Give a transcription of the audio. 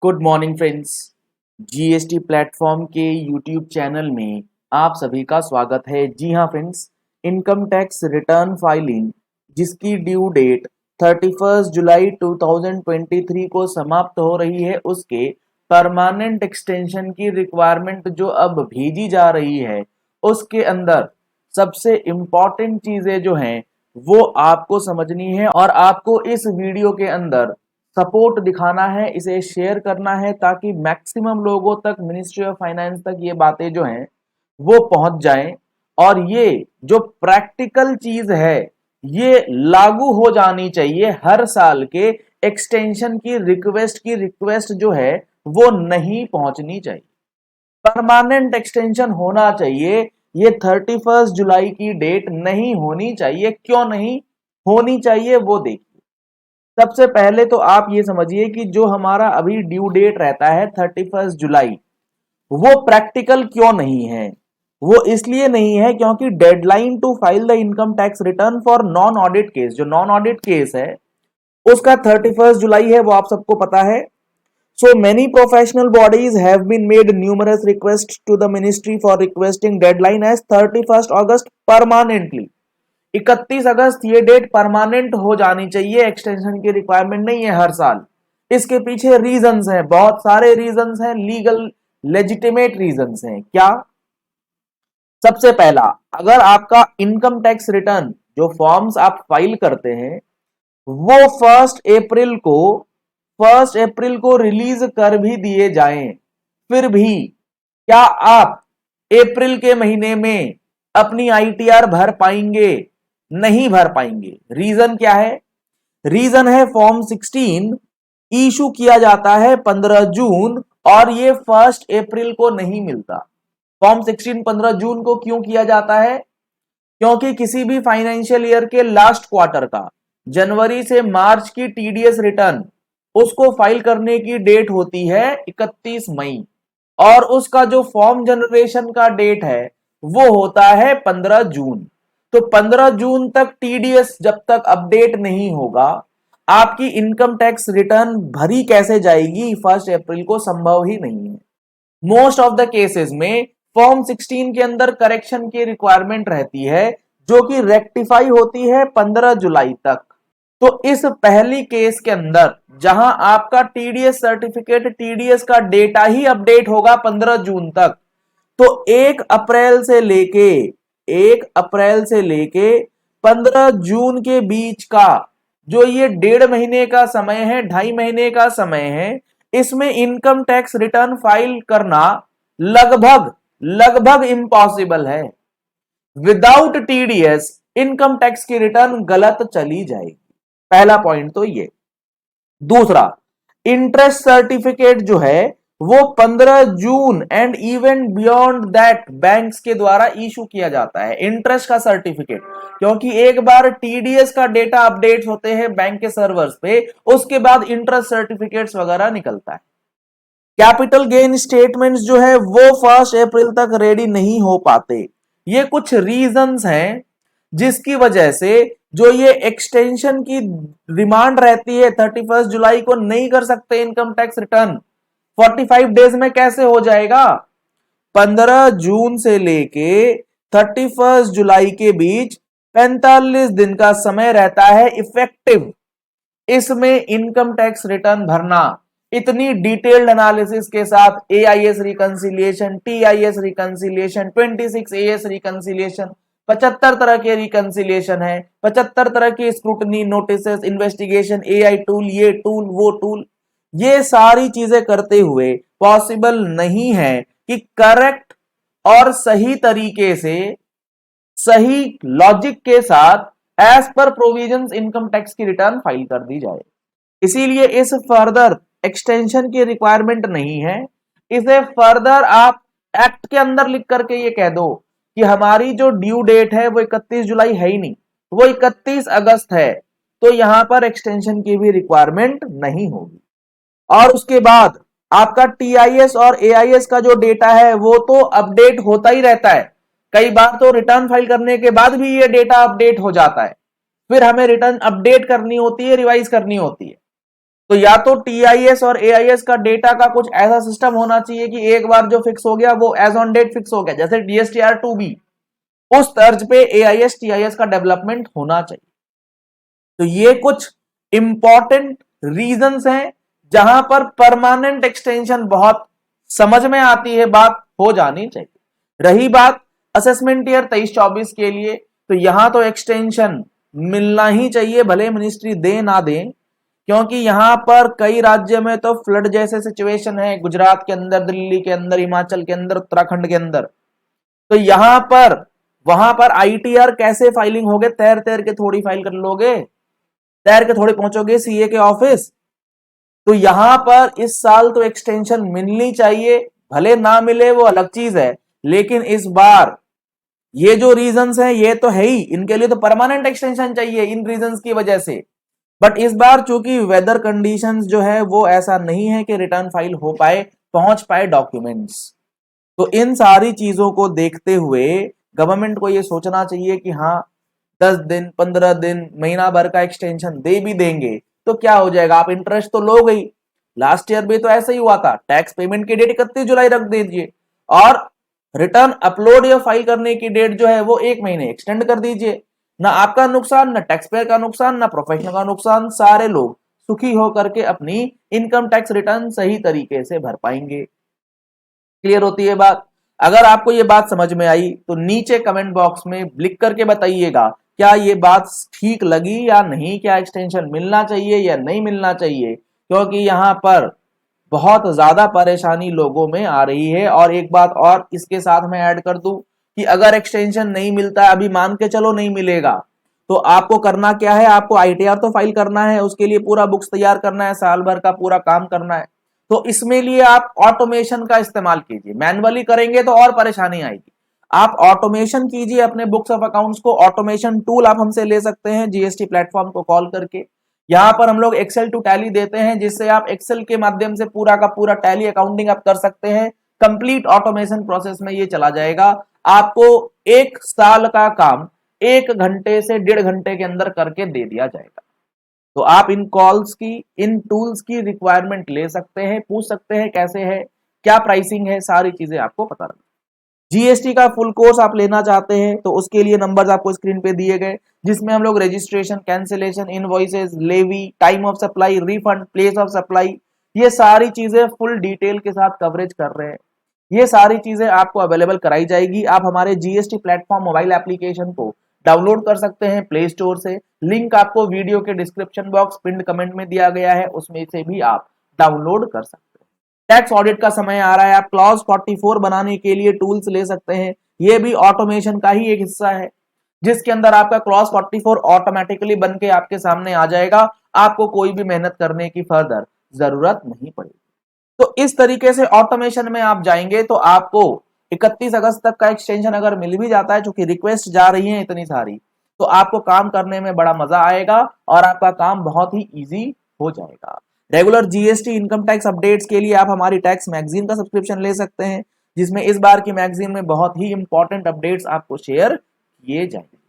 Good morning friends. GST platform के YouTube channel में आप सभी का स्वागत है। जी हाँ friends, income tax return filing जिसकी ड्यू डेट 31 जुलाई 2023 को समाप्त हो रही है, उसके परमानेंट एक्सटेंशन की रिक्वायरमेंट जो अब भेजी जा रही है, उसके अंदर सबसे इम्पॉर्टेंट चीजें जो हैं वो आपको समझनी है और आपको इस वीडियो के अंदर सपोर्ट दिखाना है, इसे शेयर करना है ताकि मैक्सिमम लोगों तक, मिनिस्ट्री ऑफ फाइनेंस तक ये बातें जो हैं वो पहुंच जाएं और ये जो प्रैक्टिकल चीज है ये लागू हो जानी चाहिए। हर साल के एक्सटेंशन की रिक्वेस्ट जो है वो नहीं पहुंचनी चाहिए, परमानेंट एक्सटेंशन होना चाहिए। ये 31 जुलाई की डेट नहीं होनी चाहिए। क्यों नहीं होनी चाहिए वो देखिए। सबसे पहले तो आप ये समझिए कि जो हमारा अभी ड्यू डेट रहता है 31 जुलाई, वो प्रैक्टिकल क्यों नहीं है। वो इसलिए नहीं है क्योंकि deadline to file the income tax return for non audit case, जो नॉन ऑडिट केस है उसका 31 जुलाई है, वो आप सबको पता है। So many professional bodies have been made numerous requests to the ministry for requesting deadline as 31st August permanently। 31 अगस्त ये डेट परमानेंट हो जानी चाहिए, एक्सटेंशन की रिक्वायरमेंट नहीं है हर साल। इसके पीछे रीजंस हैं, बहुत सारे रीजंस हैं, लीगल लेजिटिमेट रीजंस हैं। क्या? सबसे पहला, अगर आपका इनकम टैक्स रिटर्न जो फॉर्म्स आप फाइल करते हैं वो फर्स्ट अप्रैल को रिलीज कर भी दिए जाएं, फिर भी क्या आप अप्रैल के महीने में अपनी आईटीआर भर पाएंगे? नहीं भर पाएंगे। रीजन क्या है? रीजन है फॉर्म 16 इशू किया जाता है 15 जून और ये 1 अप्रैल को नहीं मिलता। फॉर्म 16 15 जून को क्यों किया जाता है? क्योंकि किसी भी फाइनेंशियल ईयर के लास्ट क्वार्टर का, जनवरी से मार्च की टीडीएस रिटर्न, उसको फाइल करने की डेट होती है 31 मई और उसका जो फॉर्म जनरेशन का डेट है वो होता है 15 जून। तो 15 जून तक टीडीएस जब तक अपडेट नहीं होगा, आपकी इनकम टैक्स रिटर्न भरी कैसे जाएगी? 1 अप्रैल को संभव ही नहीं है। मोस्ट ऑफ द केसेस में फॉर्म 16 के अंदर करेक्शन की रिक्वायरमेंट रहती है जो कि रेक्टिफाई होती है 15 जुलाई तक। तो इस पहली केस के अंदर जहां आपका टीडीएस सर्टिफिकेट, टीडीएस का डेटा ही अपडेट होगा 15 जून तक, तो 1 अप्रैल से लेके 15 जून के बीच का जो ये 1.5 महीने का समय है, 2.5 महीने का समय है, इसमें इनकम टैक्स रिटर्न फाइल करना लगभग इम्पॉसिबल है। विदाउट टीडीएस इनकम टैक्स की रिटर्न गलत चली जाएगी। पहला पॉइंट तो ये। दूसरा, इंटरेस्ट सर्टिफिकेट जो है वो 15 June and even beyond that banks के द्वारा इशू किया जाता है, इंटरेस्ट का सर्टिफिकेट। क्योंकि एक बार टीडीएस का डेटा अपडेट होते हैं बैंक के सर्वर्स पे, उसके बाद इंटरेस्ट सर्टिफिकेट्स वगैरह निकलता है। कैपिटल गेन स्टेटमेंट्स जो है वो 1 अप्रैल तक रेडी नहीं हो पाते। ये कुछ रीजंस हैं जिसकी वजह से जो ये एक्सटेंशन की डिमांड रहती है 31 जुलाई को नहीं कर सकते इनकम टैक्स रिटर्न। 45 डेज में कैसे हो जाएगा? 15 जून से लेके 31 जुलाई के बीच 45 दिन का समय रहता है इफेक्टिव, इसमें इनकम टैक्स रिटर्न भरना। इतनी डिटेल्ड एनालिसिस के साथ AIS reconciliation, TIS reconciliation, 26 as reconciliation, 75 तरह के रिकंसिलिएशन है, 75 तरह के scrutiny notices, investigation, AI tool, ये टूल वो टूल, ये सारी चीजें करते हुए पॉसिबल नहीं है कि करेक्ट और सही तरीके से, सही लॉजिक के साथ as per provisions income tax की रिटर्न फाइल कर दी जाए। इसीलिए इस फर्दर एक्सटेंशन की रिक्वायरमेंट नहीं है। इसे फर्दर आप एक्ट के अंदर लिख करके ये कह दो कि हमारी जो ड्यू डेट है वो 31 जुलाई है ही नहीं, वो 31 अगस्त है, तो यहां पर एक्सटेंशन की भी रिक्वायरमेंट नहीं होगी। और उसके बाद आपका टीआईएस और एआईएस का जो डेटा है वो तो अपडेट होता ही रहता है। कई बार तो रिटर्न फाइल करने के बाद भी ये डेटा अपडेट हो जाता है, फिर हमें रिटर्न अपडेट करनी होती है, रिवाइज करनी होती है। तो या तो टीआईएस और एआईएस का डेटा का कुछ ऐसा सिस्टम होना चाहिए कि एक बार जो फिक्स हो गया वो एज ऑन डेट फिक्स हो गया, जैसे डीएसटीआर 2B, उस तर्ज पे एआईएस टीआईएस का डेवलपमेंट होना चाहिए। तो ये कुछ इंपॉर्टेंट रीजंस हैं जहां पर परमानेंट एक्सटेंशन बहुत समझ में आती है, बात हो जानी चाहिए। रही बात असेसमेंट ईयर 23-24 के लिए, तो यहां तो एक्सटेंशन मिलना ही चाहिए, भले मिनिस्ट्री दे ना दे, क्योंकि यहां पर कई राज्य में तो फ्लड जैसे सिचुएशन है, गुजरात के अंदर, दिल्ली के अंदर, हिमाचल के अंदर, उत्तराखंड के अंदर। तो यहां पर वहां पर आईटीआर कैसे फाइलिंग होगे, तैर तैर के थोड़ी फाइल कर लोगे, तैर के थोड़ी पहुंचोगे सीए के ऑफिस। तो यहां पर इस साल तो एक्सटेंशन मिलनी चाहिए, भले ना मिले वो अलग चीज है, लेकिन इस बार ये जो रीजंस हैं ये तो है ही, इनके लिए तो परमानेंट एक्सटेंशन चाहिए इन रीजंस की वजह से। बट इस बार चूंकि वेदर कंडीशंस जो है वो ऐसा नहीं है कि रिटर्न फाइल हो पाए, पहुंच पाए डॉक्यूमेंट्स। तो इन सारी चीजों को देखते हुए गवर्नमेंट को ये सोचना चाहिए कि हाँ 10 दिन, 15 दिन, महीना भर का एक्सटेंशन दे भी देंगे तो क्या हो जाएगा, आप इंटरेस्ट तो लो गई। लास्ट ईयर भी तो ऐसा ही हुआ था, टैक्स पेमेंट की डेट 31 जुलाई रख दीजिए और रिटर्न अपलोड या फाइल करने की डेट जो है वो 1 महीने एक्सटेंड कर दीजिए। ना आपका नुकसान, ना टैक्स पेयर का नुकसान, ना प्रोफेशनल का नुकसान, सारे लोग सुखी होकर के अपनी इनकम टैक्स रिटर्न सही तरीके से भर पाएंगे। क्लियर होती है बात? अगर आपको ये बात समझ में आई तो नीचे कमेंट बॉक्स में लिख करके बताइएगा क्या ये बात ठीक लगी या नहीं, क्या एक्सटेंशन मिलना चाहिए या नहीं मिलना चाहिए, क्योंकि यहां पर बहुत ज्यादा परेशानी लोगों में आ रही है। और एक बात और इसके साथ मैं ऐड कर दूं कि अगर एक्सटेंशन नहीं मिलता है, अभी मान के चलो नहीं मिलेगा, तो आपको करना क्या है, आपको आईटीआर तो फाइल करना है, उसके लिए पूरा बुक्स तैयार करना है, साल भर का पूरा काम करना है। तो इसमें लिए आप ऑटोमेशन का इस्तेमाल कीजिए, मैनुअली करेंगे तो और परेशानी आएगी। आप ऑटोमेशन कीजिए अपने बुक्स ऑफ अकाउंट्स को, ऑटोमेशन टूल आप हमसे ले सकते हैं जीएसटी प्लेटफॉर्म को कॉल करके। यहां पर हम लोग एक्सेल टू टैली देते हैं, जिससे आप एक्सेल के माध्यम से पूरा का पूरा टैली अकाउंटिंग आप कर सकते हैं। कंप्लीट ऑटोमेशन प्रोसेस में ये चला जाएगा, आपको 1 साल का काम 1 घंटे से 1.5 घंटे के अंदर करके दे दिया जाएगा। तो आप इन कॉल्स की, इन टूल्स की रिक्वायरमेंट ले सकते हैं, पूछ सकते हैं कैसे है, क्या प्राइसिंग है, सारी चीजें आपको पता लगे। जीएसटी का फुल कोर्स आप लेना चाहते हैं तो उसके लिए नंबर्स आपको स्क्रीन पे दिए गए, जिसमें हम लोग registration, cancellation, invoices, levy, time of supply, refund, place of supply, ये सारी चीजें फुल डिटेल के साथ कवरेज कर रहे हैं। ये सारी चीजें आपको अवेलेबल कराई जाएगी। आप हमारे जीएसटी प्लेटफॉर्म मोबाइल एप्लीकेशन को डाउनलोड कर सकते हैं प्ले स्टोर से, लिंक आपको वीडियो के डिस्क्रिप्शन बॉक्स पिन कमेंट में दिया गया है, उसमें से भी आप डाउनलोड कर सकते हैं। टैक्स ऑडिट का समय आ रहा है, आप क्लॉज 44 बनाने के लिए टूल्स ले सकते हैं, ये भी ऑटोमेशन का ही एक हिस्सा है, जिसके अंदर आपका क्लॉज 44 ऑटोमेटिकली बन के आपके सामने आ जाएगा, आपको कोई भी मेहनत करने की फर्दर जरूरत नहीं पड़ेगी। तो इस तरीके से ऑटोमेशन में आप जाएंगे तो आपको 31 अगस्त तक का एक्सटेंशन अगर मिल भी जाता है, चूंकि रिक्वेस्ट जा रही है इतनी सारी, तो आपको काम करने में बड़ा मजा आएगा और आपका काम बहुत ही इजी हो जाएगा। Regular GST income tax updates के लिए आप हमारी टैक्स मैगजीन का सब्सक्रिप्शन ले सकते हैं, जिसमें इस बार की मैगजीन में बहुत ही इंपॉर्टेंट अपडेट्स आपको शेयर किए जाएंगे।